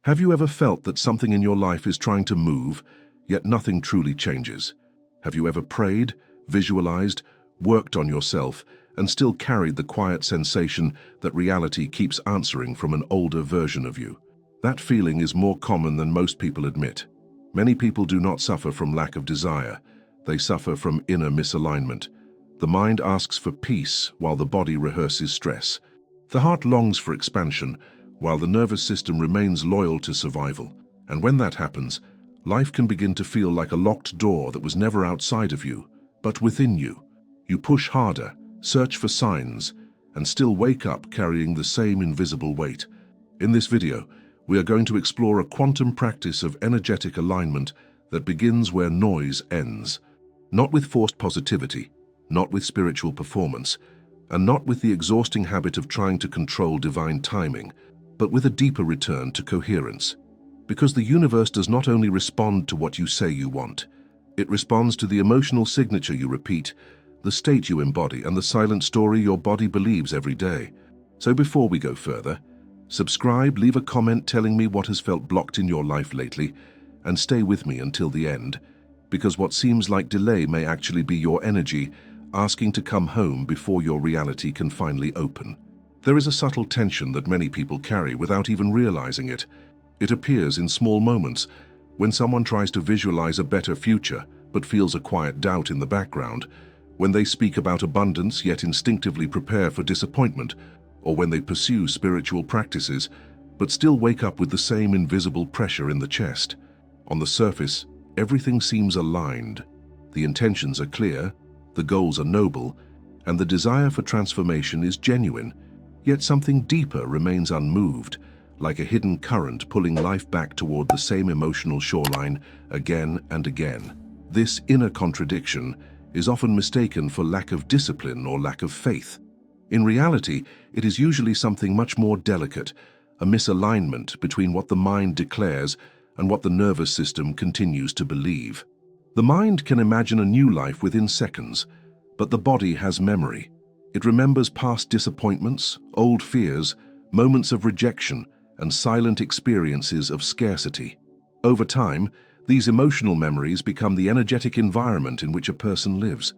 Have you ever felt that something in your life is trying to move, yet nothing truly changes? Have you ever prayed, visualized, worked on yourself, and still carried the quiet sensation that reality keeps answering from an older version of you? That feeling is more common than most people admit. Many people do not suffer from lack of desire. They suffer from inner misalignment. The mind asks for peace while the body rehearses stress. The heart longs for expansion, while the nervous system remains loyal to survival. And when that happens, life can begin to feel like a locked door that was never outside of you, but within you. You push harder, search for signs, and still wake up carrying the same invisible weight. In this video, we are going to explore a quantum practice of energetic alignment that begins where noise ends. Not with forced positivity, not with spiritual performance, and not with the exhausting habit of trying to control divine timing, but with a deeper return to coherence. Because the universe does not only respond to what you say you want, it responds to the emotional signature you repeat, the state you embody, and the silent story your body believes every day. So before we go further, subscribe, leave a comment telling me what has felt blocked in your life lately, and stay with me until the end, because what seems like delay may actually be your energy asking to come home before your reality can finally open. There is a subtle tension that many people carry without even realizing it. It appears in small moments, when someone tries to visualize a better future but feels a quiet doubt in the background, when they speak about abundance yet instinctively prepare for disappointment, or when they pursue spiritual practices but still wake up with the same invisible pressure in the chest. On the surface, everything seems aligned. The intentions are clear, the goals are noble, and the desire for transformation is genuine. Yet something deeper remains unmoved, like a hidden current pulling life back toward the same emotional shoreline again and again. This inner contradiction is often mistaken for lack of discipline or lack of faith. In reality, it is usually something much more delicate, a misalignment between what the mind declares and what the nervous system continues to believe. The mind can imagine a new life within seconds, but the body has memory. It remembers past disappointments, old fears, moments of rejection, and silent experiences of scarcity. Over time, these emotional memories become the energetic environment in which a person lives.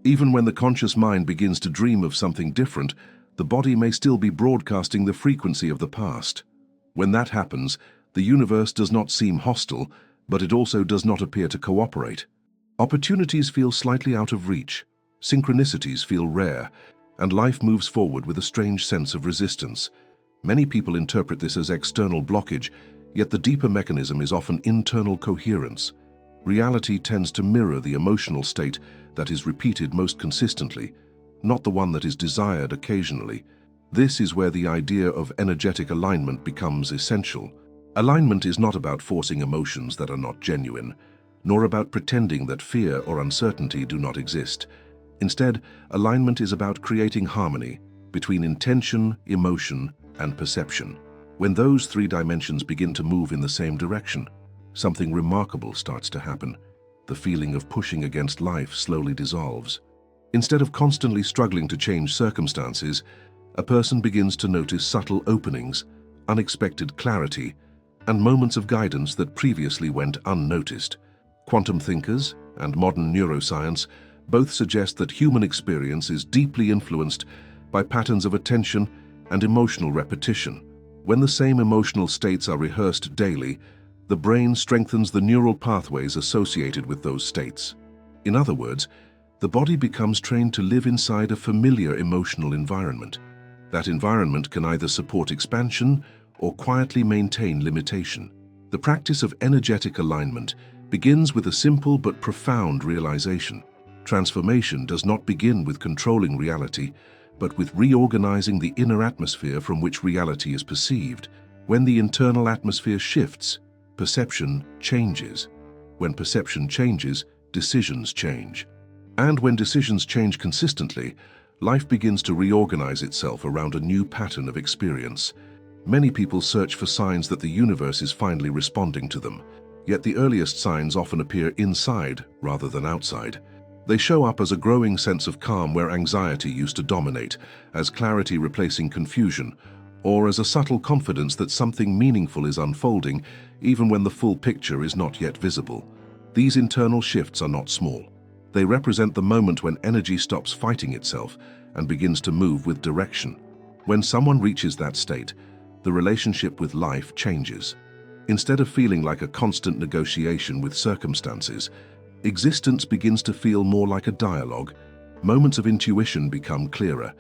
Even when the conscious mind begins to dream of something different, the body may still be broadcasting the frequency of the past. When that happens, the universe does not seem hostile, but it also does not appear to cooperate. Opportunities feel slightly out of reach, synchronicities feel rare, and life moves forward with a strange sense of resistance. Many people interpret this as external blockage, yet the deeper mechanism is often internal coherence. Reality tends to mirror the emotional state that is repeated most consistently, not the one that is desired occasionally. This is where the idea of energetic alignment becomes essential. Alignment is not about forcing emotions that are not genuine, nor about pretending that fear or uncertainty do not exist. Instead, alignment is about creating harmony between intention, emotion, and perception. When those three dimensions begin to move in the same direction, something remarkable starts to happen. The feeling of pushing against life slowly dissolves. Instead of constantly struggling to change circumstances, a person begins to notice subtle openings, unexpected clarity, and moments of guidance that previously went unnoticed. Quantum thinkers and modern neuroscience both suggest that human experience is deeply influenced by patterns of attention and emotional repetition. When the same emotional states are rehearsed daily, the brain strengthens the neural pathways associated with those states. In other words, the body becomes trained to live inside a familiar emotional environment. That environment can either support expansion or quietly maintain limitation. The practice of energetic alignment begins with a simple but profound realization. Transformation does not begin with controlling reality, but with reorganizing the inner atmosphere from which reality is perceived. When the internal atmosphere shifts, perception changes. When perception changes, decisions change. And when decisions change consistently, life begins to reorganize itself around a new pattern of experience. Many people search for signs that the universe is finally responding to them, yet the earliest signs often appear inside rather than outside. They show up as a growing sense of calm where anxiety used to dominate, as clarity replacing confusion, or as a subtle confidence that something meaningful is unfolding, even when the full picture is not yet visible. These internal shifts are not small. They represent the moment when energy stops fighting itself and begins to move with direction. When someone reaches that state, the relationship with life changes. Instead of feeling like a constant negotiation with circumstances, existence begins to feel more like a dialogue. Moments of intuition become clearer,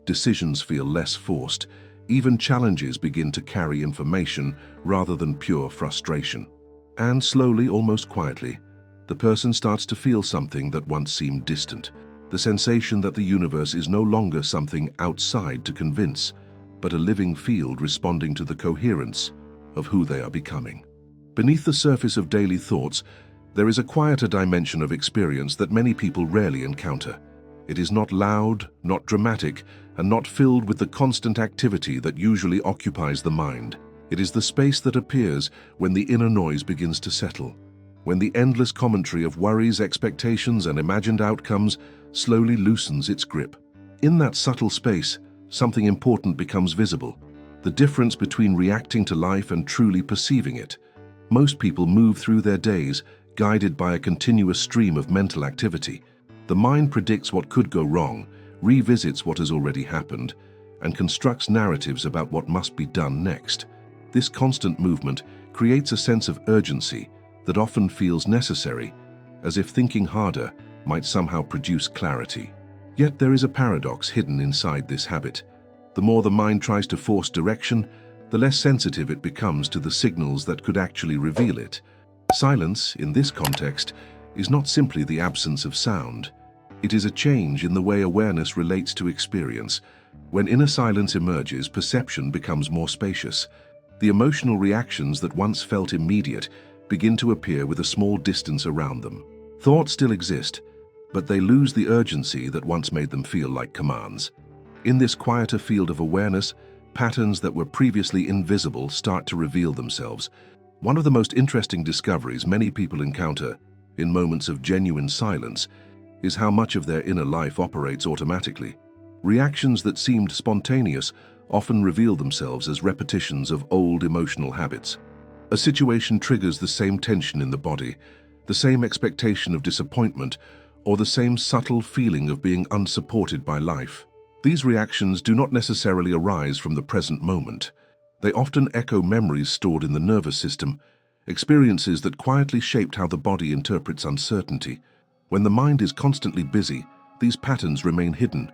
decisions feel less forced, even challenges begin to carry information rather than pure frustration. And slowly, almost quietly, the person starts to feel something that once seemed distant, the sensation that the universe is no longer something outside to convince, but a living field responding to the coherence of who they are becoming. Beneath the surface of daily thoughts, there is a quieter dimension of experience that many people rarely encounter. It is not loud, not dramatic, and not filled with the constant activity that usually occupies the mind. It is the space that appears when the inner noise begins to settle, when the endless commentary of worries, expectations, and imagined outcomes slowly loosens its grip. In that subtle space, something important becomes visible: the difference between reacting to life and truly perceiving it. Most people move through their days guided by a continuous stream of mental activity. The mind predicts what could go wrong, revisits what has already happened, and constructs narratives about what must be done next. This constant movement creates a sense of urgency that often feels necessary, as if thinking harder might somehow produce clarity. Yet there is a paradox hidden inside this habit. The more the mind tries to force direction, the less sensitive it becomes to the signals that could actually reveal it. Silence, in this context, is not simply the absence of sound. It is a change in the way awareness relates to experience. When inner silence emerges, perception becomes more spacious. The emotional reactions that once felt immediate begin to appear with a small distance around them. Thoughts still exist, but they lose the urgency that once made them feel like commands. In this quieter field of awareness, patterns that were previously invisible start to reveal themselves. One of the most interesting discoveries many people encounter in moments of genuine silence is how much of their inner life operates automatically. Reactions that seemed spontaneous often reveal themselves as repetitions of old emotional habits. A situation triggers the same tension in the body, the same expectation of disappointment, or the same subtle feeling of being unsupported by life. These reactions do not necessarily arise from the present moment. They often echo memories stored in the nervous system, experiences that quietly shaped how the body interprets uncertainty. When the mind is constantly busy, these patterns remain hidden.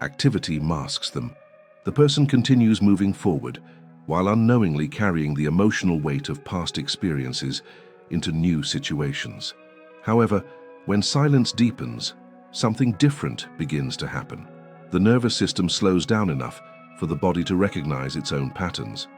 Activity masks them. The person continues moving forward, while unknowingly carrying the emotional weight of past experiences into new situations. However, when silence deepens, something different begins to happen. The nervous system slows down enough for the body to recognize its own patterns.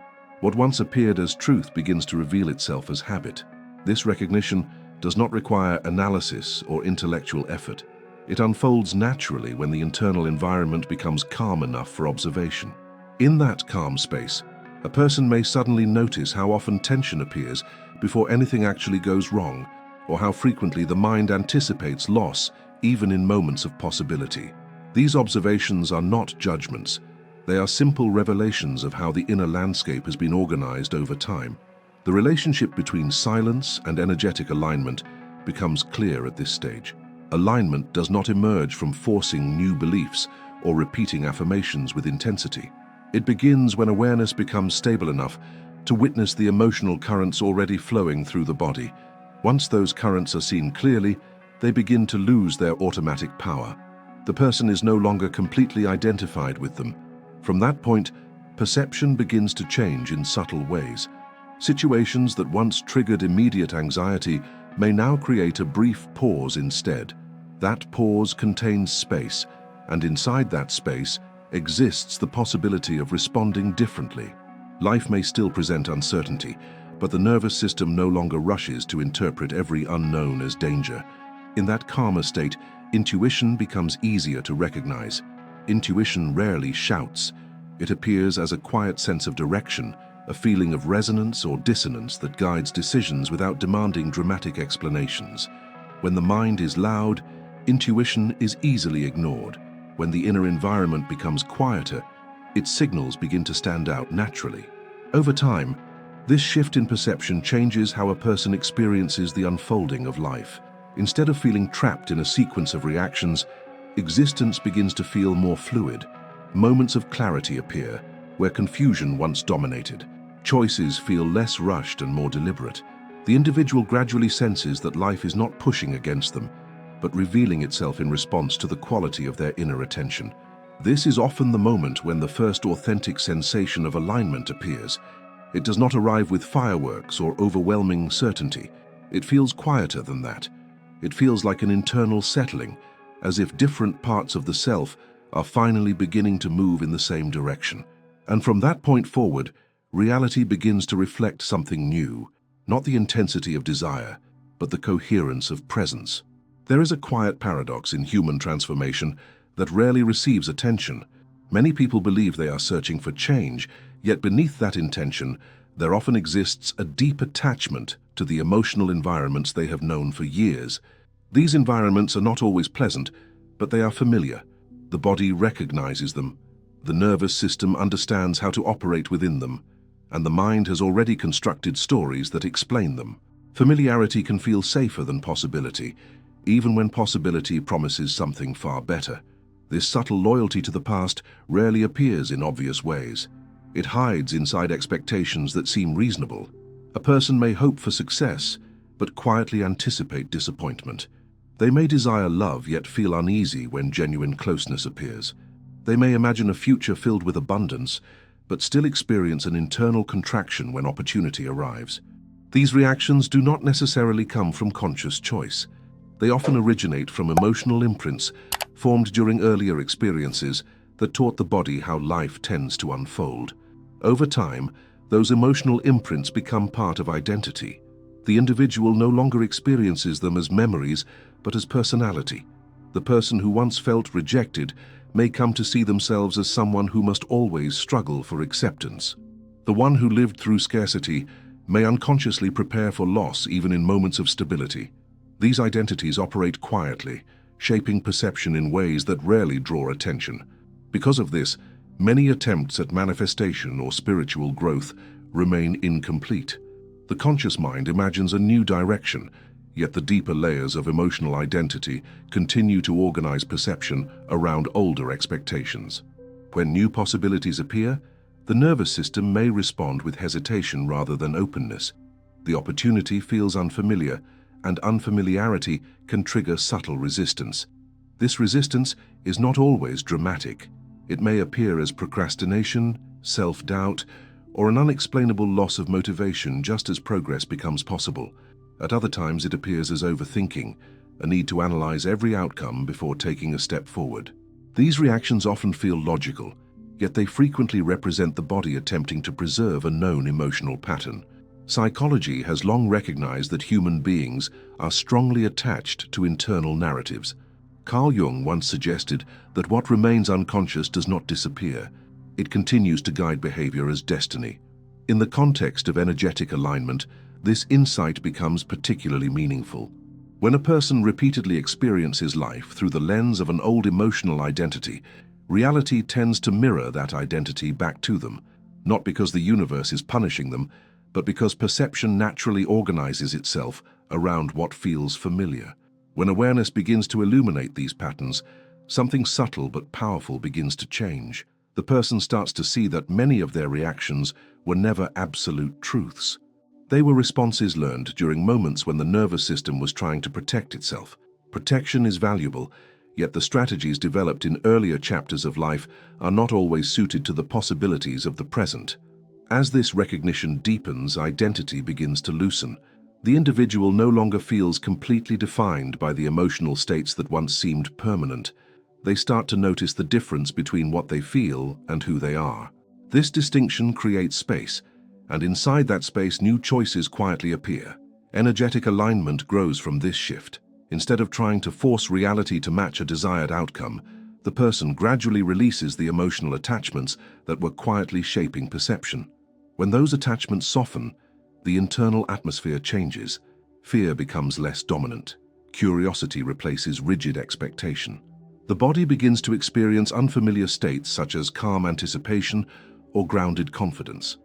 What once appeared as truth begins to reveal itself as habit. This recognition does not require analysis or intellectual effort. It unfolds naturally when the internal environment becomes calm enough for observation. In that calm space, a person may suddenly notice how often tension appears before anything actually goes wrong, or how frequently the mind anticipates loss even in moments of possibility. These observations are not judgments. They are simple revelations of how the inner landscape has been organized over time. The relationship between silence and energetic alignment becomes clear at this stage. Alignment does not emerge from forcing new beliefs or repeating affirmations with intensity. It begins when awareness becomes stable enough to witness the emotional currents already flowing through the body. Once those currents are seen clearly, they begin to lose their automatic power. The person is no longer completely identified with them. From that point, perception begins to change in subtle ways. Situations that once triggered immediate anxiety may now create a brief pause instead. That pause contains space, and inside that space exists the possibility of responding differently. Life may still present uncertainty, but the nervous system no longer rushes to interpret every unknown as danger. In that calmer state, intuition becomes easier to recognize. Intuition rarely shouts. It appears as a quiet sense of direction, a feeling of resonance or dissonance that guides decisions without demanding dramatic explanations. When the mind is loud, intuition is easily ignored. When the inner environment becomes quieter, its signals begin to stand out naturally. Over time, this shift in perception changes how a person experiences the unfolding of life. Instead of feeling trapped in a sequence of reactions, existence begins to feel more fluid. Moments of clarity appear, where confusion once dominated. Choices feel less rushed and more deliberate. The individual gradually senses that life is not pushing against them, but revealing itself in response to the quality of their inner attention. This is often the moment when the first authentic sensation of alignment appears. It does not arrive with fireworks or overwhelming certainty. It feels quieter than that. It feels like an internal settling, as if different parts of the self are finally beginning to move in the same direction. And from that point forward, reality begins to reflect something new, not the intensity of desire, but the coherence of presence. There is a quiet paradox in human transformation that rarely receives attention. Many people believe they are searching for change, yet beneath that intention, there often exists a deep attachment to the emotional environments they have known for years. These environments are not always pleasant, but they are familiar. The body recognizes them, the nervous system understands how to operate within them, and the mind has already constructed stories that explain them. Familiarity can feel safer than possibility, even when possibility promises something far better. This subtle loyalty to the past rarely appears in obvious ways. It hides inside expectations that seem reasonable. A person may hope for success, but quietly anticipate disappointment. They may desire love yet feel uneasy when genuine closeness appears. They may imagine a future filled with abundance, but still experience an internal contraction when opportunity arrives. These reactions do not necessarily come from conscious choice. They often originate from emotional imprints formed during earlier experiences that taught the body how life tends to unfold. Over time, those emotional imprints become part of identity. The individual no longer experiences them as memories, but as personality. The person who once felt rejected may come to see themselves as someone who must always struggle for acceptance. The one who lived through scarcity may unconsciously prepare for loss even in moments of stability. These identities operate quietly, shaping perception in ways that rarely draw attention. Because of this, many attempts at manifestation or spiritual growth remain incomplete. The conscious mind imagines a new direction, yet the deeper layers of emotional identity continue to organize perception around older expectations. When new possibilities appear, the nervous system may respond with hesitation rather than openness. The opportunity feels unfamiliar, and unfamiliarity can trigger subtle resistance. This resistance is not always dramatic. It may appear as procrastination, self-doubt, or an unexplainable loss of motivation just as progress becomes possible. At other times it appears as overthinking, a need to analyze every outcome before taking a step forward. These reactions often feel logical, yet they frequently represent the body attempting to preserve a known emotional pattern. Psychology has long recognized that human beings are strongly attached to internal narratives. Carl Jung once suggested that what remains unconscious does not disappear. It continues to guide behavior as destiny. In the context of energetic alignment, this insight becomes particularly meaningful. When a person repeatedly experiences life through the lens of an old emotional identity, reality tends to mirror that identity back to them, not because the universe is punishing them, but because perception naturally organizes itself around what feels familiar. When awareness begins to illuminate these patterns, something subtle but powerful begins to change. The person starts to see that many of their reactions were never absolute truths. They were responses learned during moments when the nervous system was trying to protect itself. Protection is valuable, yet the strategies developed in earlier chapters of life are not always suited to the possibilities of the present. As this recognition deepens, identity begins to loosen. The individual no longer feels completely defined by the emotional states that once seemed permanent. They start to notice the difference between what they feel and who they are. This distinction creates space, and inside that space new choices quietly appear. Energetic alignment grows from this shift. Instead of trying to force reality to match a desired outcome, the person gradually releases the emotional attachments that were quietly shaping perception. When those attachments soften, the internal atmosphere changes. Fear becomes less dominant. Curiosity replaces rigid expectation. The body begins to experience unfamiliar states such as calm anticipation or grounded confidence.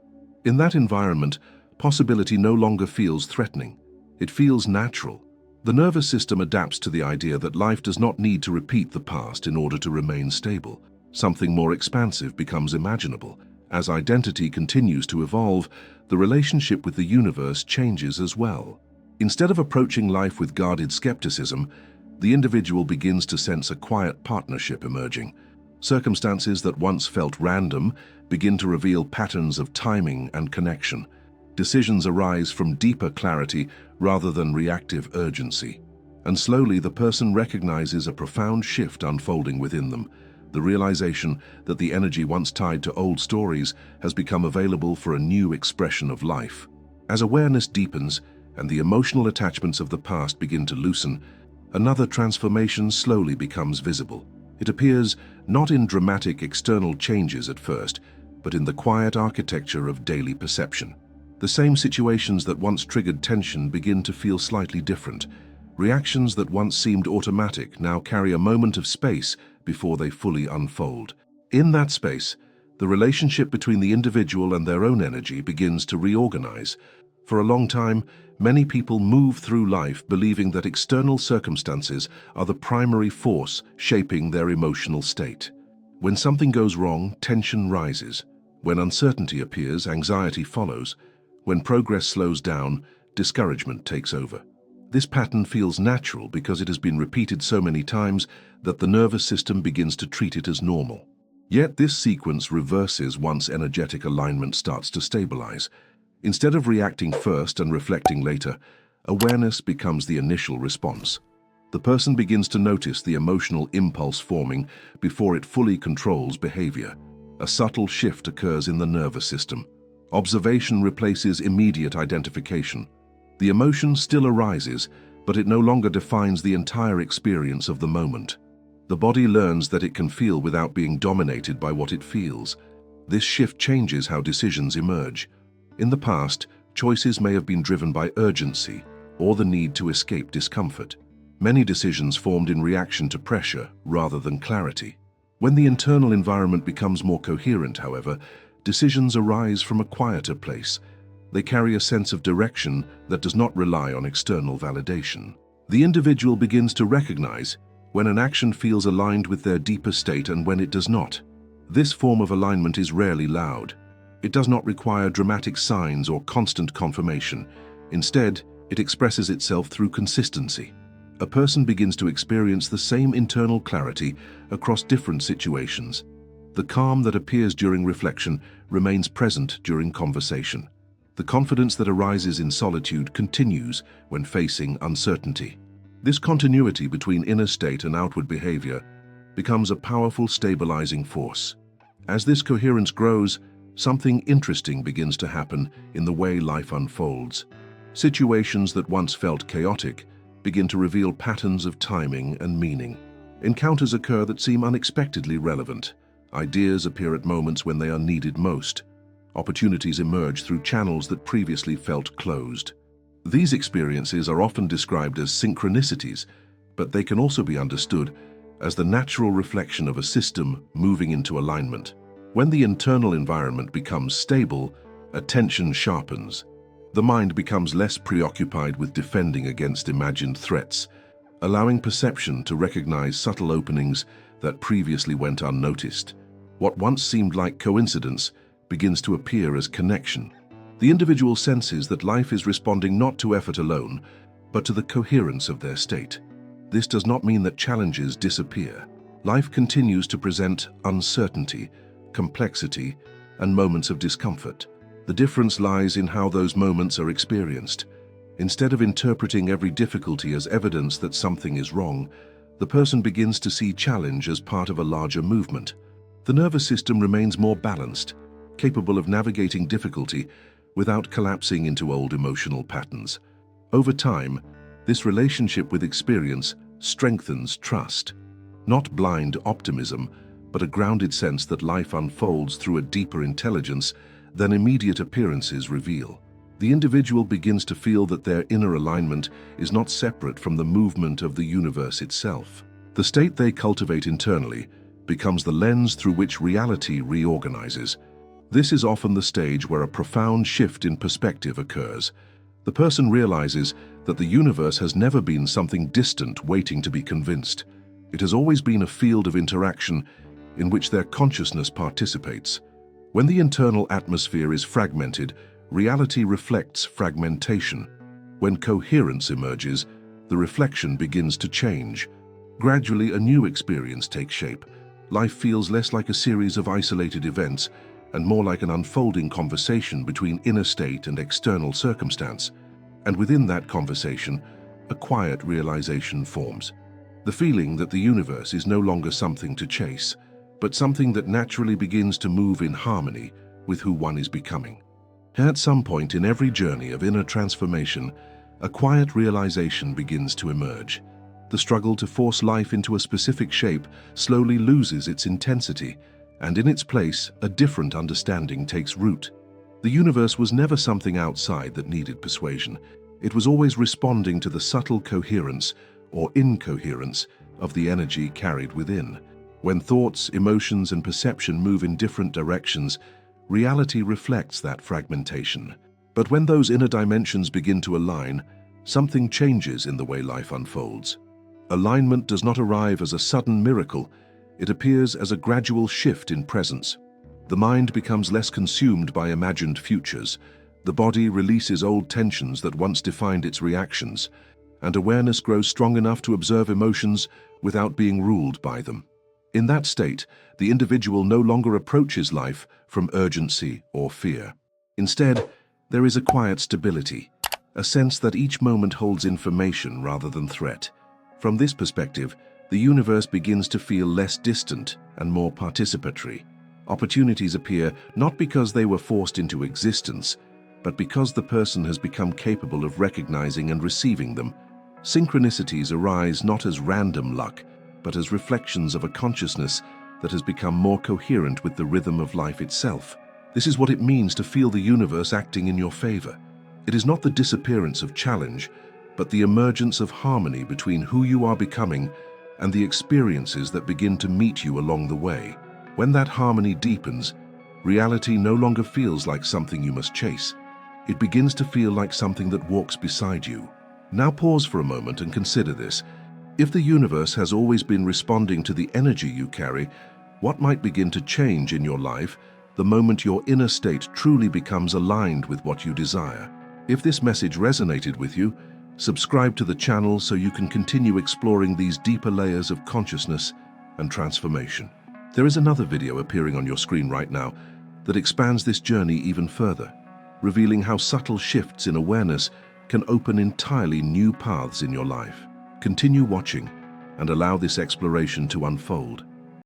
In that environment, possibility no longer feels threatening. It feels natural. The nervous system adapts to the idea that life does not need to repeat the past in order to remain stable. Something more expansive becomes imaginable. As identity continues to evolve, the relationship with the universe changes as well. Instead of approaching life with guarded skepticism, the individual begins to sense a quiet partnership emerging. Circumstances that once felt random begin to reveal patterns of timing and connection. Decisions arise from deeper clarity rather than reactive urgency. And slowly the person recognizes a profound shift unfolding within them. The realization that the energy once tied to old stories has become available for a new expression of life. As awareness deepens and the emotional attachments of the past begin to loosen, another transformation slowly becomes visible. It appears not in dramatic external changes at first, but in the quiet architecture of daily perception. The same situations that once triggered tension begin to feel slightly different. Reactions that once seemed automatic now carry a moment of space before they fully unfold. In that space, the relationship between the individual and their own energy begins to reorganize. For a long time, many people move through life believing that external circumstances are the primary force shaping their emotional state. When something goes wrong, tension rises. When uncertainty appears, anxiety follows. When progress slows down, discouragement takes over. This pattern feels natural because it has been repeated so many times that the nervous system begins to treat it as normal. Yet this sequence reverses once energetic alignment starts to stabilize. Instead of reacting first and reflecting later, awareness becomes the initial response. The person begins to notice the emotional impulse forming before it fully controls behavior. A subtle shift occurs in the nervous system. Observation replaces immediate identification. The emotion still arises, but it no longer defines the entire experience of the moment. The body learns that it can feel without being dominated by what it feels. This shift changes how decisions emerge. In the past, choices may have been driven by urgency or the need to escape discomfort. Many decisions formed in reaction to pressure rather than clarity. When the internal environment becomes more coherent, however, decisions arise from a quieter place. They carry a sense of direction that does not rely on external validation. The individual begins to recognize when an action feels aligned with their deeper state and when it does not. This form of alignment is rarely loud. It does not require dramatic signs or constant confirmation. Instead, it expresses itself through consistency. A person begins to experience the same internal clarity across different situations. The calm that appears during reflection remains present during conversation. The confidence that arises in solitude continues when facing uncertainty. This continuity between inner state and outward behavior becomes a powerful stabilizing force. As this coherence grows, something interesting begins to happen in the way life unfolds. Situations that once felt chaotic begin to reveal patterns of timing and meaning. Encounters occur that seem unexpectedly relevant. Ideas appear at moments when they are needed most. Opportunities emerge through channels that previously felt closed. These experiences are often described as synchronicities, but they can also be understood as the natural reflection of a system moving into alignment. When the internal environment becomes stable, attention sharpens. The mind becomes less preoccupied with defending against imagined threats, allowing perception to recognize subtle openings that previously went unnoticed. What once seemed like coincidence begins to appear as connection. The individual senses that life is responding not to effort alone, but to the coherence of their state. This does not mean that challenges disappear. Life continues to present uncertainty, complexity, and moments of discomfort. The difference lies in how those moments are experienced. Instead of interpreting every difficulty as evidence that something is wrong, the person begins to see challenge as part of a larger movement. The nervous system remains more balanced, capable of navigating difficulty without collapsing into old emotional patterns. Over time, this relationship with experience strengthens trust. Not blind optimism, but a grounded sense that life unfolds through a deeper intelligence than immediate appearances reveal. The individual begins to feel that their inner alignment is not separate from the movement of the universe itself. The state they cultivate internally becomes the lens through which reality reorganizes. This is often the stage where a profound shift in perspective occurs. The person realizes that the universe has never been something distant waiting to be convinced. It has always been a field of interaction in which their consciousness participates. When the internal atmosphere is fragmented, reality reflects fragmentation. When coherence emerges, the reflection begins to change. Gradually, a new experience takes shape. Life feels less like a series of isolated events and more like an unfolding conversation between inner state and external circumstance. And within that conversation, a quiet realization forms. The feeling that the universe is no longer something to chase, but something that naturally begins to move in harmony with who one is becoming. At some point in every journey of inner transformation, a quiet realization begins to emerge. The struggle to force life into a specific shape slowly loses its intensity, and in its place, a different understanding takes root. The universe was never something outside that needed persuasion. It was always responding to the subtle coherence or incoherence of the energy carried within. When thoughts, emotions, and perception move in different directions, reality reflects that fragmentation. But when those inner dimensions begin to align, something changes in the way life unfolds. Alignment does not arrive as a sudden miracle. It appears as a gradual shift in presence. The mind becomes less consumed by imagined futures. The body releases old tensions that once defined its reactions, and awareness grows strong enough to observe emotions without being ruled by them. In that state, the individual no longer approaches life from urgency or fear. Instead, there is a quiet stability, a sense that each moment holds information rather than threat. From this perspective, the universe begins to feel less distant and more participatory. Opportunities appear not because they were forced into existence, but because the person has become capable of recognizing and receiving them. Synchronicities arise not as random luck, but as reflections of a consciousness that has become more coherent with the rhythm of life itself. This is what it means to feel the universe acting in your favor. It is not the disappearance of challenge, but the emergence of harmony between who you are becoming and the experiences that begin to meet you along the way. When that harmony deepens, reality no longer feels like something you must chase. It begins to feel like something that walks beside you. Now pause for a moment and consider this. If the universe has always been responding to the energy you carry, what might begin to change in your life the moment your inner state truly becomes aligned with what you desire? If this message resonated with you, subscribe to the channel so you can continue exploring these deeper layers of consciousness and transformation. There is another video appearing on your screen right now that expands this journey even further, revealing how subtle shifts in awareness can open entirely new paths in your life. Continue watching and allow this exploration to unfold.